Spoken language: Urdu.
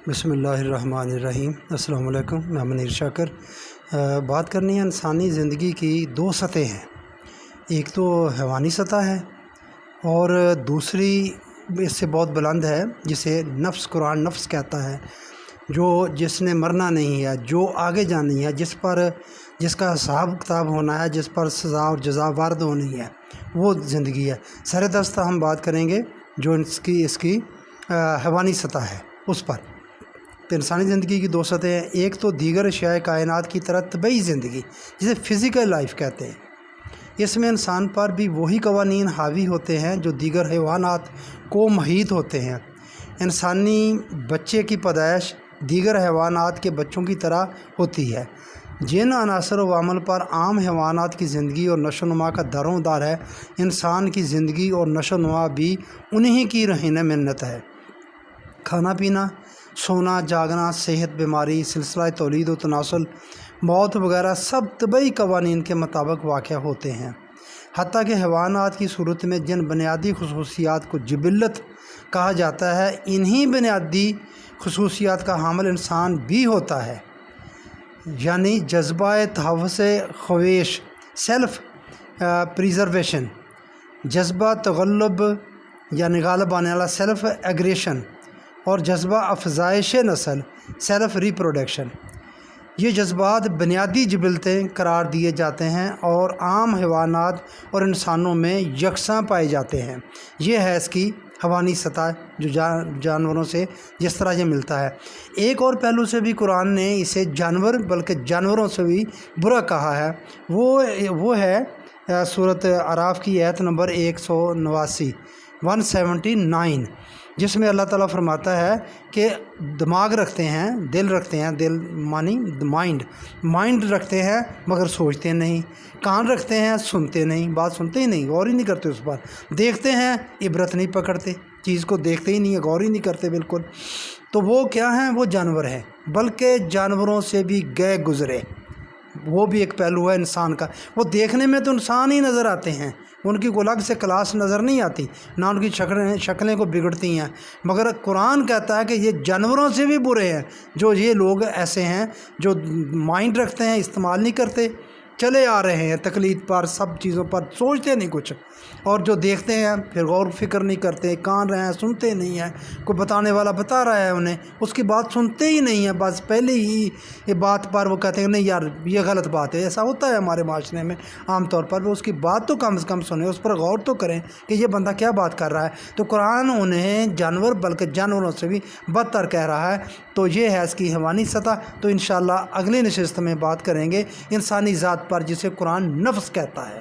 بسم اللہ الرحمن الرحیم۔ السلام علیکم، میں منیر شاکر۔ بات کرنی ہے انسانی زندگی کی دو سطحیں ہیں، ایک تو حیوانی سطح ہے اور دوسری اس سے بہت بلند ہے جسے نفس قرآن نفس کہتا ہے، جس نے مرنا نہیں ہے، جو آگے جانی ہے، جس کا حساب کتاب ہونا ہے، جس پر سزا اور جزا وارد ہونی ہے، وہ زندگی ہے۔ سر دستہ ہم بات کریں گے جو اس کی حیوانی سطح ہے اس پر۔ تو انسانی زندگی کی دو سطحیں ہیں، ایک تو دیگر اشیاء کائنات کی طرح طبعی زندگی جسے فزیکل لائف کہتے ہیں۔ اس میں انسان پر بھی وہی قوانین حاوی ہوتے ہیں جو دیگر حیوانات کو محیط ہوتے ہیں۔ انسانی بچے کی پیدائش دیگر حیوانات کے بچوں کی طرح ہوتی ہے۔ جن عناصر و عوامل پر عام حیوانات کی زندگی اور نشو و نما کا دار و مدار ہے، انسان کی زندگی اور نشو و نما بھی انہی کی رہن منت ہے۔ کھانا پینا، سونا جاگنا، صحت، بیماری، سلسلہ تولید و تناسل، موت وغیرہ سب طبعی قوانین کے مطابق واقع ہوتے ہیں۔ حتیٰ کہ حیوانات کی صورت میں جن بنیادی خصوصیات کو جبلت کہا جاتا ہے، انہی بنیادی خصوصیات کا حامل انسان بھی ہوتا ہے، یعنی جذبہ تحفظ خواہش، سیلف پریزرویشن، جذبہ تغلب یعنی غالب آنے والا سیلف ایگریشن، اور جذبہ افزائش نسل، سیلف ریپروڈکشن۔ یہ جذبات بنیادی جبلتیں قرار دیے جاتے ہیں اور عام حیوانات اور انسانوں میں یکساں پائے جاتے ہیں۔ یہ ہے اس کی حیوانی سطح جو جانوروں سے جس طرح یہ ملتا ہے۔ ایک اور پہلو سے بھی قرآن نے اسے بلکہ جانوروں سے بھی برا کہا ہے، وہ ہے سورۃ اعراف کی آیت نمبر 179، جس میں اللہ تعالیٰ فرماتا ہے کہ دماغ رکھتے ہیں، دل رکھتے ہیں، دل مانی مائنڈ رکھتے ہیں مگر سوچتے نہیں، کان رکھتے ہیں سنتے نہیں، بات سنتے ہی نہیں، غور ہی نہیں کرتے اس پر، دیکھتے ہیں عبرت نہیں پکڑتے، چیز کو دیکھتے ہی نہیں، غور ہی نہیں کرتے بالکل۔ تو وہ کیا ہیں؟ وہ جانور ہیں، بلکہ جانوروں سے بھی گئے گزرے۔ وہ بھی ایک پہلو ہے انسان کا۔ وہ دیکھنے میں تو انسان ہی نظر آتے ہیں، ان کی کوئی الگ سے کلاس نظر نہیں آتی، نہ ان کی شکلیں کو بگڑتی ہیں، مگر قرآن کہتا ہے کہ یہ جانوروں سے بھی برے ہیں۔ جو یہ لوگ ایسے ہیں جو مائنڈ رکھتے ہیں، استعمال نہیں کرتے، چلے آ رہے ہیں تقلید پر، سب چیزوں پر سوچتے نہیں کچھ، اور جو دیکھتے ہیں پھر غور فکر نہیں کرتے، کان رہے ہیں سنتے نہیں ہیں، کوئی بتانے والا بتا رہا ہے انہیں، اس کی بات سنتے ہی نہیں ہیں، بس پہلے ہی یہ بات پر وہ کہتے ہیں نہیں یار یہ غلط بات ہے۔ ایسا ہوتا ہے ہمارے معاشرے میں عام طور پر، وہ اس کی بات تو کم سے کم سنیں، اس پر غور تو کریں کہ یہ بندہ کیا بات کر رہا ہے۔ تو قرآن انہیں جانور بلکہ جانوروں سے بھی بدتر کہہ رہا ہے۔ تو یہ ہے اس کی حیوانی سطح۔ تو انشاءاللہ اگلی نشست میں بات کریں گے انسانی ذات پر جسے قرآن نفس کہتا ہے۔